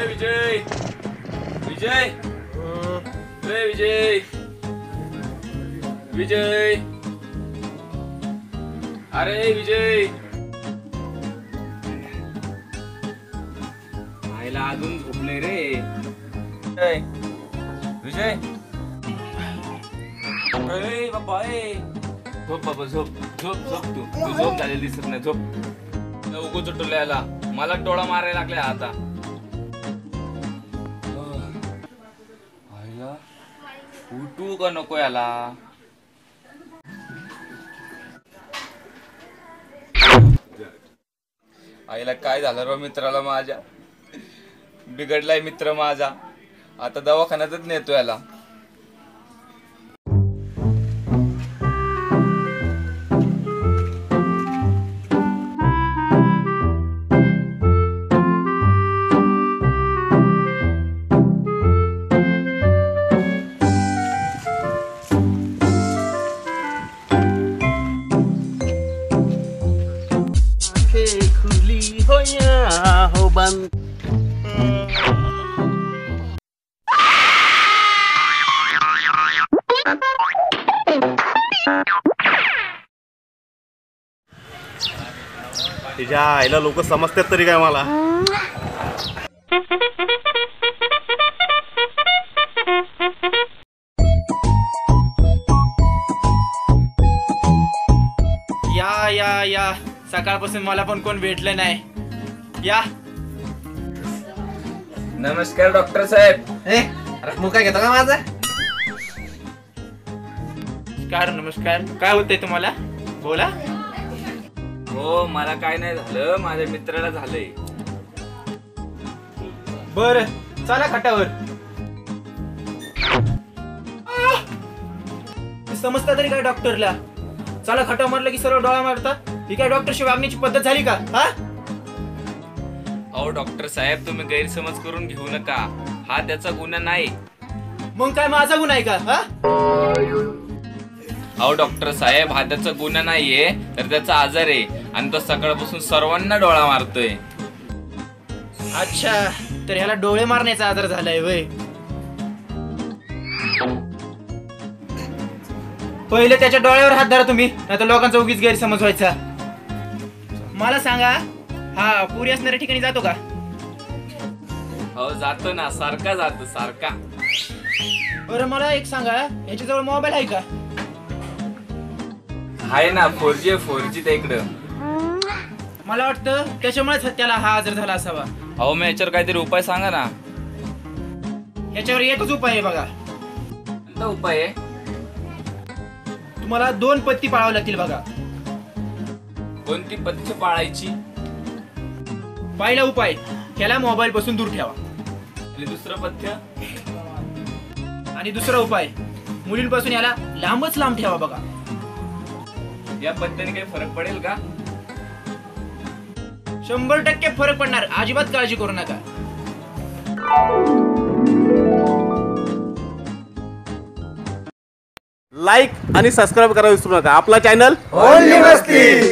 विजय विजय विजय विजय अरे विजय आईला अजून झोपले रे विजय अरे बाबा झोप बाबा झोप झोप झोप तू झोप झालेली दिसत नाही झोप उगो चटोल्याला मला डोळा मारायला लागला आता उठू का नको याला आईला काय झालं रो मित्राला माझ्या बिघडलाय मित्र माझा आता दवाखान्यातच नेतो याला खुली हो या हो बंद तिच्या आईला लोक समजतात तरी काय मला या या या सकाळपासून मला पण कोण भेटलं नाही या नमस्कार डॉक्टर साहेब मग काय घेतो का माझा नमस्कार काय होतंय तुम्हाला बोला हो मला काय नाही झालं माझ्या मित्राला झालंय बर चला खाटावर समजता तरी काय डॉक्टरला चला खाटा म्हटलं की सर्व डोळा मारतात ही काय डॉक्टरशी वागण्याची पद्धत झाली का हा अहो डॉक्टर साहेब तुम्ही गैरसमज करून घेऊ नका हा त्याचा गुन्हा नाही मग काय माझा गुन्हा आहे का हा अहो डॉक्टर साहेब हा त्याचा गुन्हा नाहीये तर त्याचा आजार आहे आणि तो सकाळपासून सर्वांना डोळा मारतोय अच्छा तर ह्याला डोळे मारण्याचा आजार झालाय वय पहिले त्याच्या डोळ्यावर हात धरा तुम्ही नाहीतर लोकांचा उगीच गैरसमज व्हायचा मला सांगा हा पुरी असणाऱ्या ठिकाणी जातो का हो जातो ना सारखा जातो सारखा बरं मला एक सांगा ह्याच्याजवळ मोबाईल आहे का आहे ना 4G त्या इकडं मला वाटतं त्याच्यामुळेच त्याला हा आजार झाला असावा अहो मी याच्यावर काहीतरी उपाय सांगा ना याच्यावर एकच उपाय आहे बघा कोणता उपाय आहे तुम्हाला 2 पत्ती पाळावं लागतील बघा कोणती पथ्य पाळायची पहिला उपाय ह्याला मोबाईल पासून दूर ठेवा आणि दुसरं पथ्य आणि दुसरा उपाय मुलींपासून याला लांबच लांब ठेवा बघा या पथ्याने काही फरक पडेल का 100% फरक पडणार अजिबात काळजी करू नका लाईक आणि सबस्क्राईब करायला विसरू नका आपला चॅनल ओनली मस्ती।